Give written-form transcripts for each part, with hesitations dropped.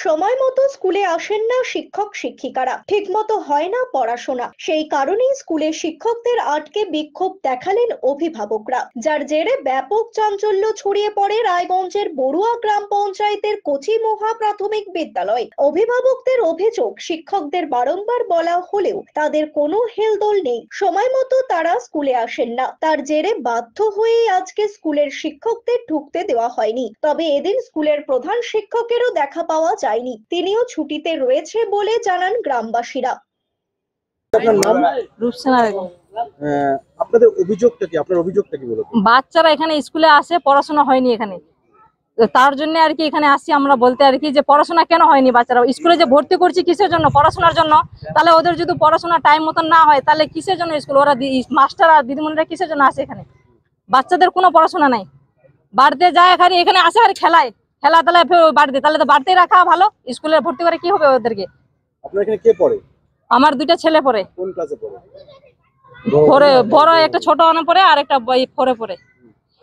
সময় মতো স্কুলে আসেন না শিক্ষক শিক্ষিকারা, ঠিক মতো হয় না পড়াশোনা। সেই কারণেই স্কুলে শিক্ষকদের আটকে বিক্ষোভ দেখালেন অভিভাবকরা, যার জেরে ব্যাপক চাঞ্চল্য ছড়িয়ে পড়ে রায়গঞ্জের বড়ুয়া গ্রাম পঞ্চায়েতের কচিমোহা প্রাথমিক বিদ্যালয়। অভিভাবকদের অভিযোগ, শিক্ষকদের বারংবার বলা হলেও তাদের কোনো হেলদোল নেই, সময় মতো তারা স্কুলে আসেন না। তার জেরে বাধ্য হয়েই আজকে স্কুলের শিক্ষকদের ঢুকতে দেওয়া হয়নি। তবে এদিন স্কুলের প্রধান শিক্ষকেরও দেখা পাওয়া যায়নি, তিনিও ছুটিতে রয়েছে বলে জানান গ্রামবাসীরা। আপনার নাম? রূপসানা বেগম। আপনাদের অভিযোগটা কি? আপনার অভিযোগটা কি বলুন? বাচ্চারা এখানে স্কুলে আসে, পড়াশোনা হয়নি এখানে, তার জন্য আর কি এখানে আসছি আমরা বলতে আর কি, যে পড়াশোনা কেন হয়নি। বাচ্চারা স্কুলে যে ভর্তি করছি কিসের জন্য? পড়াশোনার জন্য। তাহলে ওদের যদি পড়াশোনা টাইম মতন না হয় তাহলে কিসের জন্য স্কুল? ওরা মাস্টার আর দিদিমণিরা কিসের জন্য আসে এখানে? বাচ্চাদের কোনো পড়াশোনা নাই, বাড়িতে যায় খালি, এখানে আসে আর খেলায়, খেলা তাহলে বাড়িতে, তাহলে তো বাড়িতেই রাখা ভালো। স্কুলে ভর্তি করে কি হবে ওদেরকে? আপনার এখানে কে পড়ে? আমার দুইটা ছেলে পড়ে। কোন ক্লাসে পড়ে? বড় একটা ছোট অনে পড়ে আর একটা ফোরে পড়ে।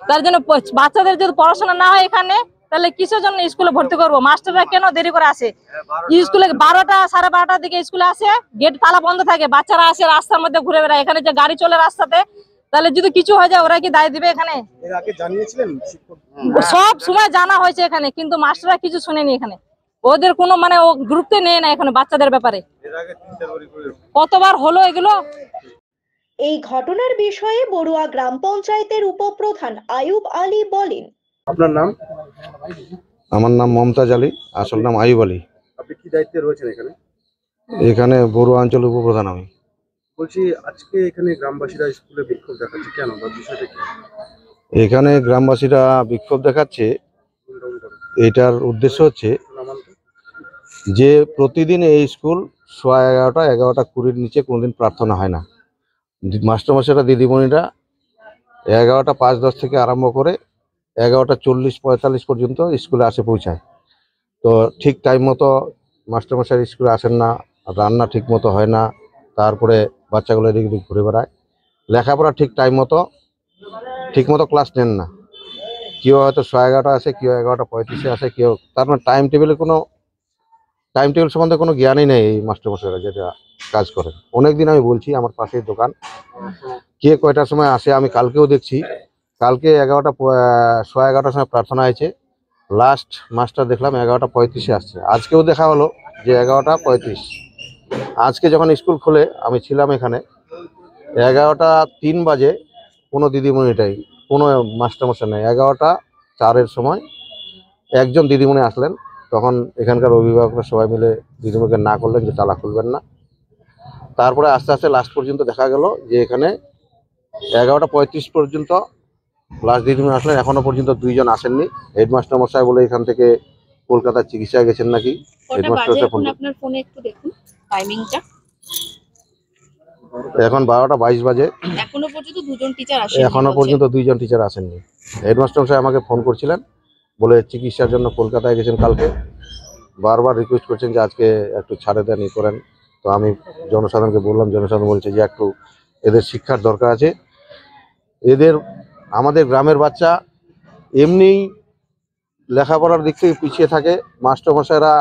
তার জন্য বাচ্চাদের যদি পড়াশোনা না হয় এখানে, তাহলে কিসের জন্য স্কুলে ভর্তি করবো? মাস্টাররা কেন দেরি করে আসে? স্কুলে 12টা সাড়ে 12টার দিকে স্কুলে আসে, গেট তালা বন্ধ থাকে, বাচ্চারা আসে রাস্তার মধ্যে ঘুরে বেড়ায়। এখানে যে গাড়ি চলে রাস্তাতে, তাহলে যদি কিছু হয়ে যায় ওরা কি দায় দিবে? এখানে এর আগে জানিয়েছিলেন শিক্ষক? সব সময় জানা হয়েছে এখানে, কিন্তু মাস্টাররা কিছু শুনেনি এখানে। ওদের কোনো মানে ও গুরুত্ব নেয় না এখানে বাচ্চাদের ব্যাপারে। কতবার হলো এগুলো। এই ঘটনার বিষয়ে বড়ুয়া গ্রাম পঞ্চায়েতের উপপ্রধান আয়ুব আলী বলেন। আপনার নাম? আমার নাম মমতাজ আলী, আসল নাম আয়ুব আলী। আপনি কি দায়িত্বে রয়েছেন এখানে? এখানে বড়ুয়া অঞ্চল উপপ্রধান আমি। বলছি, আজকে এখানে গ্রামবাসীরা স্কুলে বিক্ষোভ দেখাচ্ছে কেন, বা বিষয়টা কি? এখানে গ্রামবাসীরা বিক্ষোভ দেখাচ্ছে, এটার উদ্দেশ্য হচ্ছে যে প্রতিদিন এই স্কুল 11:30 11:20 নিচে কোনোদিন প্রার্থনা হয় না। মাস্টারমশাইরা দিদিমণিরা 11টা 5-10 থেকে আরম্ভ করে 11:40-45 পর্যন্ত স্কুলে আসে পৌঁছায়। তো ঠিক টাইম মতো মাস্টারমশাই স্কুলে আসেন না, রান্না ঠিক মতো হয় না, তারপরে বাচ্চাগুলো এদিক ওদিক ঘুরে বেড়ায়, লেখাপড়া ঠিক টাইম মতো ঠিক মতো ক্লাস নেন না। কেউ হয়তো 11:30 আসে, কেউ 11:35 আসে, কেউ, তার মানে টাইম টেবিল সম্বন্ধে কোনো জ্ঞানই নেই এই মাস্টারমশাইরা যেটা কাজ করেন। অনেকদিন আমি বলছি, আমার পাশের দোকান, কে কয়টার সময় আসে আমি কালকেও দেখছি। কালকে 11:15 সময় প্রার্থনা হয়েছে, লাস্ট মাস্টার দেখলাম 11:35 আসছে। আজকেও দেখা হলো যে 11:35। আজকে যখন স্কুল খোলে আমি ছিলাম এখানে, 11:03 বাজে, কোনো দিদিমণিটাই, কোনো মাস্টারমশাই নেই। 11:04 সময় একজন দিদিমণি আসলেন, তখন এখানকার অভিভাবকরা সবাই মিলে দিদিমণিকে না করলেন যে তালা খুলবেন না। তারপরে আস্তে আস্তে লাস্ট পর্যন্ত দেখা গেল যে এখানে 11:35 পর্যন্ত লাস্ট দিদিমণি আসলেন, এখনো পর্যন্ত 2 জন আসেননি। হেডমাস্টার মশাই বলে এখান থেকে কলকাতার চিকিৎসায় গেছেন নাকি। হেডমাস্টার আপনার ফোনে একটু দেখুন টাইমিংটা। এখন 12:22 বাজে, এখনো পর্যন্ত 2 জন টিচার আসেননি। এখনো পর্যন্ত 2 জন টিচার আসেননি। হেডমাস্টার মশাই আমাকে ফোন করছিলেন, বলে চিকিৎসার জন্য কলকাতায় গেছেন কালকে, বারবার রিকোয়েস্ট করছেন যে আজকে একটু ছাড়ে দেন, ই করেন। তো আমি জনসাধারণকে বললাম, জনসাধারণ বলছে যে একটু এদের শিক্ষার দরকার আছে। এদের, আমাদের গ্রামের বাচ্চা এমনিই লেখাপড়ার দিক থেকে পিছিয়ে থাকে। মাস্টারমশাইরা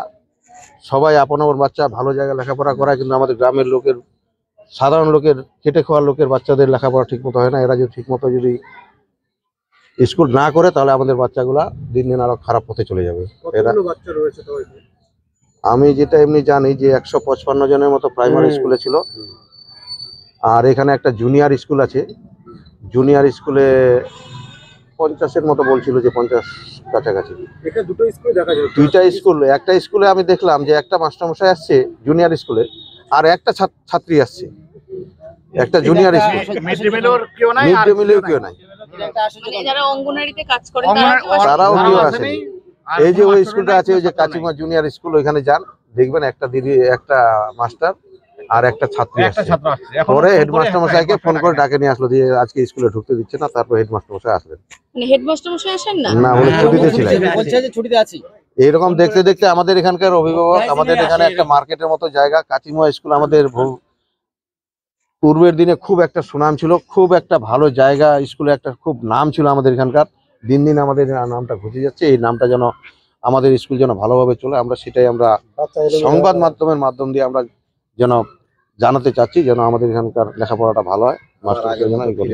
সবাই আপন বাচ্চা ভালো জায়গায় লেখাপড়া করায়, কিন্তু আমাদের গ্রামের লোকের, সাধারণ লোকের, খেটে খাওয়ার লোকের বাচ্চাদের লেখাপড়া ঠিকমতো হয় না। এরা যদি ঠিকমতো যদি স্কুল না করে, তাহলে আমাদের বাচ্চাগুলা দিন দিন আরো খারাপ পথে চলে যাবে। বাচ্চা রয়েছে তো? আমি যেটা এমনি জানি যে 155 জনের মতো প্রাইমারি স্কুলে ছিল, আর এখানে একটা জুনিয়র স্কুল আছে। জুনিয়র স্কুলে 50-এর মতো বলছিল, যে 50 কাছাকাছি। এখানে দুটো স্কুল দেখা যায়। দুইটা স্কুল, একটা স্কুলে আমি দেখলাম যে একটা মাস্টারমশাই আসছে জুনিয়র স্কুলে, আর একটা ছাত্রী আসছে। একটা জুনিয়র স্কুল, মিড ডে মিলেও কেউ নাই, যারা অঙ্গনওয়াড়িতে কাজ করেন তারাও কেউ আসেনি। এই যে ওই স্কুলটা আছে, ওই যে কাচিমা জুনিয়র স্কুল, ওইখানে যান, দেখবেন একটা দিদি, একটা মাস্টার আর একটা ছাত্রী আসছে। পরে হেডমাস্টার মশাইকে ফোন করে ডাকে নিয়ে আসলো, দিয়ে আজকে স্কুলে ঢুকতে দিচ্ছে না। তারপর হেডমাস্টার মশাই আসলেন। মানে হেডমাস্টার মশাই আসেন না? না, বলে ছুটিতে ছিলেন, বলছে যে ছুটিতে আছি। এইরকম দেখতে দেখতে আমাদের এখানকার অভিভাবক, আমাদের এখানে একটা মার্কেটের মতো জায়গা, কাচিমোয়া স্কুল আমাদের পূর্বের দিনে খুব একটা সুনাম ছিল, খুব একটা ভালো জায়গা, স্কুলে একটা খুব নাম ছিল আমাদের এখানকার। দিন দিন আমাদের নামটা ঘুচে যাচ্ছে। এই নামটা যেন আমাদের স্কুল যেন ভালোভাবে চলে, আমরা সেটাই আমরা সংবাদ মাধ্যম দিয়ে আমরা যেন জানাতে চাচ্ছি, যেন আমাদের এখানকার লেখাপড়াটা ভালো হয়, মাস্টারদের যেন এগুলো।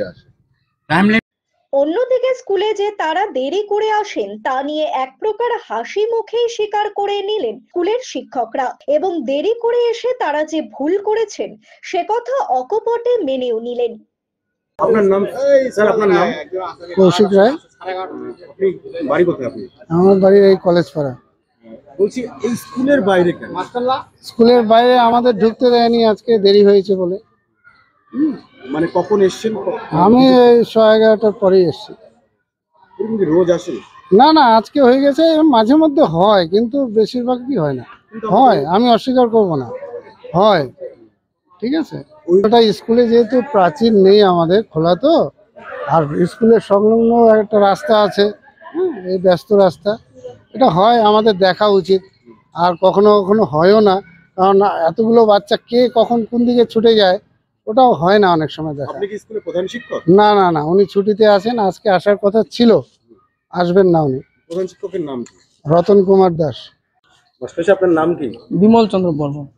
অন্যদিকে স্কুলে যে তারা দেরি করে আসেন তা নিয়ে এক প্রকার হাসি মুখেই স্বীকার করে নিলেন স্কুলের শিক্ষকরা, এবং দেরি করে এসে তারা যে ভুল করেছেন সে কথা অকপটে মেনেও নিলেন। আপনার নাম স্যার? আপনার নাম? কৌশিক রায়। আপনি বাড়ি কোথায়? আপনি? আমার বাড়ি এই কলেজ পাড়া। বলছি এই স্কুলের বাইরে কেন? স্কুলের বাইরে আমাদের ঢুকতে দেয়নি, আজকে দেরি হয়েছে বলে। মানে কখন এসেছেন? আমি এই 11:30টার পরেই এসেছি। এরকম কি রোজ আসেন? না না, আজকে হয়ে গেছে, মাঝে মধ্যে হয় কিন্তু বেশিরভাগ কি হয় না। হয়, আমি অস্বীকার করব না, হয়, ঠিক আছে। ওটা স্কুলে যেহেতু প্রাচীর নেই আমাদের খোলা, তো আর স্কুলের সংলগ্ন একটা রাস্তা আছে, এই ব্যস্ত রাস্তা, এটা হয়, আমাদের দেখা উচিত। আর কখনো কখনো হয়ও না, কারণ এতগুলো বাচ্চা কে কখন কোন দিকে ছুটে যায় ওটাও হয় না অনেক সময় দেখা। আপনি কি স্কুলের প্রধান শিক্ষক? না না না, উনি ছুটিতে আছেন, আজকে আসার কথা ছিল, আসবেন না উনি। প্রধান শিক্ষকের নাম কি? রতন কুমার দাস। মাস্টার আপনার নাম কি? বিমল চন্দ্র বর্মন।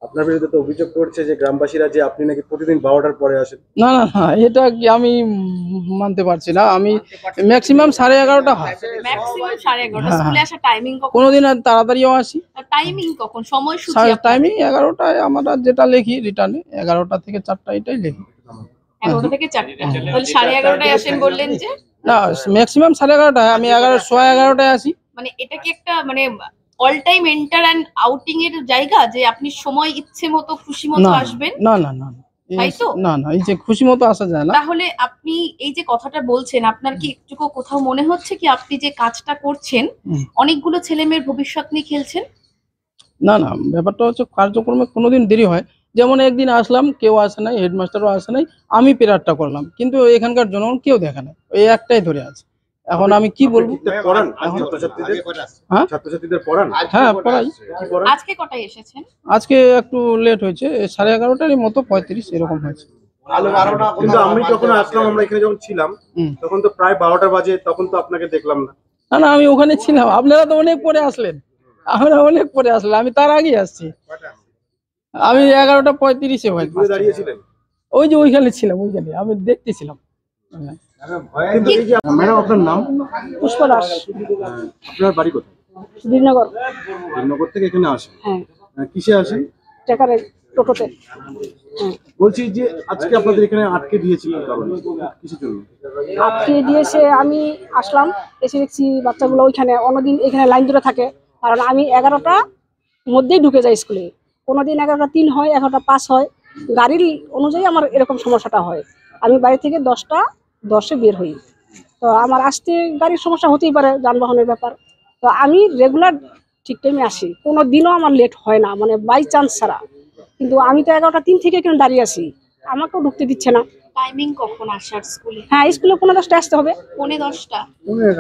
আপনার বিরুদ্ধে তো অভিযোগ করছে যে গ্রামবাসীরা যে আপনি নাকি প্রতিদিন 12টার পরে আসেন। না না না, এটা কি আমি মানতে পারছি না। আমি ম্যাক্সিমাম 11:30 হয়, ম্যাক্সিমাম 11:30। হ্যাঁ। স্কুলে আসা টাইমিং কখন? কোনোদিন আর তাড়াতাড়িও আসি। টাইমিং কখন? সময়সূচি আপনাদের? টাইমিং 11টায় আমরা যেটা লিখি রিটার্নে, 11টা থেকে 4টা এটাই লিখি। 11টা থেকে 4টা। তাহলে 11:30টায় আসেন বললেন যে? না, ম্যাক্সিমাম 11:30, আমি 11:15টায় আসি। মানে এটা কি একটা মানে all time enter and outing এর জায়গা, যে আপনি সময় ইচ্ছে মতো খুশি মতো না আসবেন? না না না, তাই তো? না না, এই যে খুশি মতো আসা যায় না। তাহলে আপনি এই যে কথাটা বলছেন, আপনার কি একটুকু কোথাও মনে হচ্ছে কি আপনি যে কাজটা করছেন অনেকগুলো ছেলে মেয়ের ভবিষ্যৎ নিয়ে খেলছেন? না না, ব্যাপারটা হচ্ছে কার্যক্রমে কোনোদিন দেরি হয়। যেমন একদিন আসলাম, কেউ আসে নাই, হেডমাস্টারও আসে নাই, আমি প্রেয়ারটা করলাম, কিন্তু এখানকার জনগণ কেউ দেখে না, এই একটাই ধরে আছে। এখন আমি কি বলবো? পড়ান ছাত্রছাত্রীদের? হ্যাঁ ছাত্রছাত্রীদের পড়ান? হ্যাঁ, পড়াই। কি পড়ান? আজকে কটায় এসেছেন? আজকে একটু লেট হয়েছে, 11:30টার মতো 35 এরকম হয়েছে। কিন্তু আমি যখন আসলাম, আমরা এখানে যখন ছিলাম তখন তো প্রায় 12টা বাজে, তখন তো আপনাকে দেখলাম না। না না, আমি ওখানে ছিলাম, আপনারা তো অনেক পরে আসলেন, আমরা অনেক পরে আসলাম, আমি তার আগে আসছি। আমি 11:35 হয় ঘুরে দাঁড়িয়েছিলেন? ওই যে ওইখানে ছিলাম, ওইখানে আমি দেখতেছিলাম। কিন্তু এই যে ম্যাডাম, আপনার নাম? পুষ্পা দাস, আপনার বাড়ি কোথায়? বীরনগর। নগর থেকে এখানে আসেন? হ্যাঁ, কিসে আসেন? টেকারে, টোটোতে। বলছি যে আজকে আপনাদের এখানে আটকে দিয়েছিল, কারণ কিসের জন্য আজকে দিয়েছে, আমি আসলাম, এসে দেখছি বাচ্চাগুলো ওইখানে, অন্যদিন এখানে লাইন ধরে থাকে, কারণ আমি 11টা মধ্যেই ঢুকে যাই স্কুলে। কোনোদিন 11:03 হয়, 11:05 হয়, গাড়ির অনুযায়ী আমার এরকম সমস্যাটা হয়। আমি বাড়ি থেকে 10:10 বের হই, তো আমার আসতে গাড়ির সমস্যা হতেই পারে, যানবাহনের ব্যাপার। তো আমি রেগুলার ঠিক টাইমে আসি, কোনো দিনও আমার লেট হয় না, মানে বাই চান্স ছাড়া। কিন্তু আমি তো 11:03 থেকে এখানে দাঁড়িয়ে আছি, আমাকেও ঢুকতে দিচ্ছে না। টাইমিং কখন আসার স্কুলে? হ্যাঁ, স্কুলে 10:15 আসতে হবে। 10:10?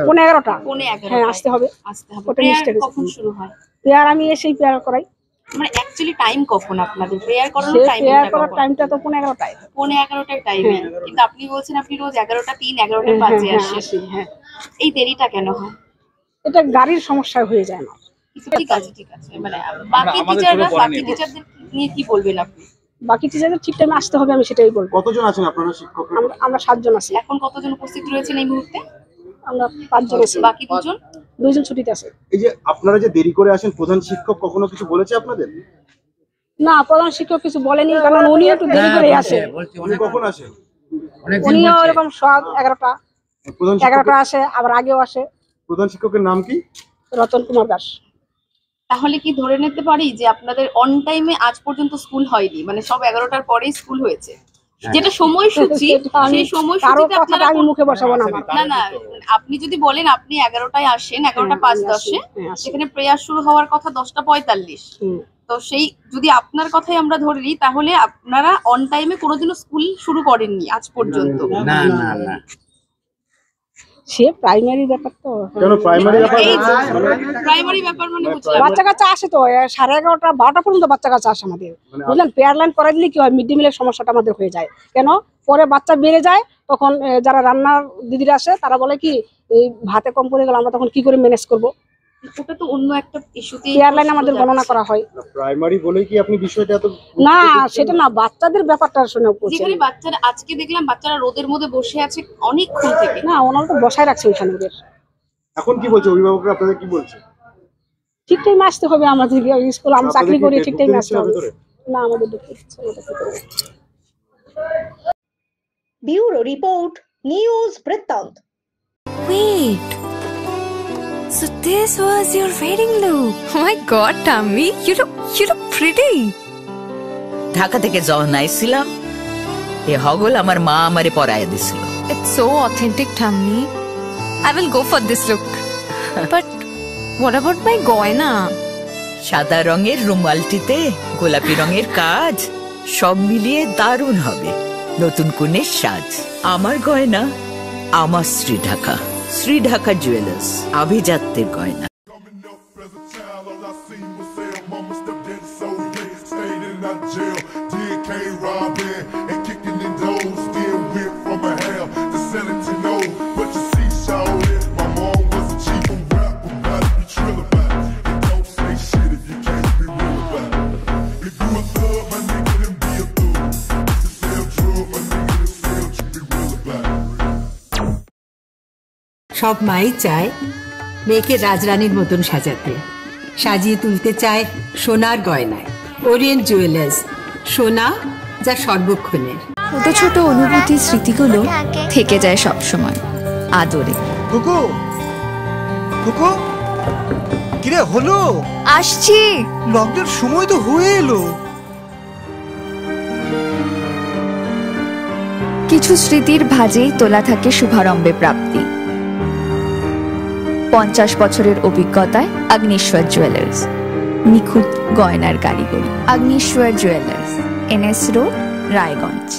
11:30। 11:30 হ্যাঁ, আসতে হবে। আসতে হবে। ওটা প্রেয়ার mistake হয়েছে। কখন শুরু হয়? প্রেয়ার আমি এসেই প্রেয়ার করাই। মানে অ্যাকচুয়ালি টাইম কখন আপনাদের প্রেয়ার করানোর সে টাইম? প্রেয়ার করার টাইমটা তো 11:30টায়। 11:15টার টাইমে, কিন্তু আপনি বলছেন আপনি রোজ 11:03, 11:05 আসেন। হ্যাঁ, এই দেরিটা কেন হয়? এটা গাড়ির সমস্যা হয়ে যায় না। ঠিক আছে ঠিক আছে, মানে বাকি টিচারদের নিয়ে কি বলবেন আপনি? বাকি টিচারদের ঠিক টাইমে আসতে হবে, আমি সেটাই বলবো। কতজন আছেন আপনারা শিক্ষক? আমরা 7 জন আছি। এখন কতজন উপস্থিত রয়েছেন এই মুহূর্তে? আমরা 5 জন আছি, বাকি দুজন? 2 জন ছুটিতে আছে। এই যে আপনারা যে দেরি করে আসেন, প্রধান শিক্ষক কখনো কিছু বলেছে আপনাদের? না, প্রধান শিক্ষক কিছু বলেনি, কারণ উনি একটু দেরি করে আসে। উনি কখন আসেন? উনিও এরকম 11:00 প্রধান শিক্ষক 11:00 আসে, আবার আগেও আসে। প্রধান শিক্ষকের নাম কি? রতন কুমার দাস। তাহলে কি ধরে নিতে পারি যে আপনাদের অন টাইমে আজ পর্যন্ত স্কুল হয়নি, মানে সব 11টার পরেই স্কুল হয়েছে? যেটা সময়সূচি, সেই কারো সময়সূচিতে কথাটা আপনারা আমি মুখে বসাবো না আমার। না না, আপনি যদি বলেন আপনি 11টায় আসেন, 11:05 হ্যাঁ, আসি। সেখানে প্রেয়ার শুরু হওয়ার কথা 10:45, তো সেই যদি আপনার কথাই আমরা ধরে নিই, তাহলে আপনারা অন টাইমে কোনোদিনও স্কুল শুরু করেননি আজ পর্যন্ত? না না না, সে প্রাইমারি ব্যাপার তো কেন প্রাইমারি ব্যাপার এই প্রাইমারি ব্যাপার মানে বুঝলাম বাচ্চা কাচ্চা আসে তো 11:30 12টা পর্যন্ত বাচ্চা কাচ্চা আসে আমাদের, বুঝলেন। পেয়ার লাইন করাই দিলে কি হয়, মিড ডে মিলের সমস্যাটা আমাদের হয়ে যায়। কেন পরে বাচ্চা বেড়ে যায়, তখন যারা রান্নার দিদিরা আসে তারা বলে কি এই ভাতে কম পড়ে গেল, আমরা তখন কি করে ম্যানেজ করব। ওটা তো অন্য একটা ইস্যুতে পেয়ার লাইন আমাদের গণনা করা হয় প্রাইমারি বলেই কি আপনি বিষয়টা এত না, সেটা না, বাচ্চাদের ব্যাপারটা শুনে করছে যেখানে বাচ্চারা আজকে দেখলাম বাচ্চারা রোদের মধ্যে বসে আছে অনেকক্ষণ থেকে। না, ওনারা তো বসায় রাখছে ওইখানে ওদের। এখন কি বলছে অভিভাবকরা, আপনাদের কি বলছে? ঠিক টাইমে আসতে হবে আমাদের স্কুল, আমরা চাকরি করি, ঠিক টাইমে আসতে হবে। ভিতরে? না, আমাদের ঢুকতে দিচ্ছে না, ওটা কি করবো? ব্যুরো রিপোর্ট, নিউজ বৃত্তান্ত। Wait. So this was your wedding look. Oh my god, Tammy, you look pretty. Dhaka থেকে যখন আইছিলাম এ হগল আমার মা আমারে পরায় দিছিল। It's so authentic, Tammy. I will go for this look. But what about my goina? সাদা রঙের রুমালটিতে গোলাপি রঙের কাজ, সব মিলিয়ে দারুণ হবে নতুন কনের সাজ। আমার গয়না আমার শ্রীঢাকা, শ্রীঢাকা জুয়েলার্স, আভিজাত্যের গয়না। সব মাই চায় মেয়েকে রাজরানীর মতন সাজাতে, সাজিয়ে তুলতে চায় সোনার গয়নায়। ওরিয়েন্ট জুয়েলার্স, সোনা যা সর্বক্ষণের। ছোট ছোট অনুভূতি, স্মৃতিগুলো থেকে যায় সব সময় আদরে। কুকু কুকু কিরে হলো? আসছি, লকডাউন সময় তো হয়ে এলো। কিছু স্মৃতির ভাজেই তোলা থাকে শুভারম্ভে প্রাপ্তি। 50 বছরের অভিজ্ঞতায় আগ্নেশ্বর জুয়েলার্স, নিখুঁত গয়নার কারিগরি। Agneshwar jewellers, NS road, Raiganj.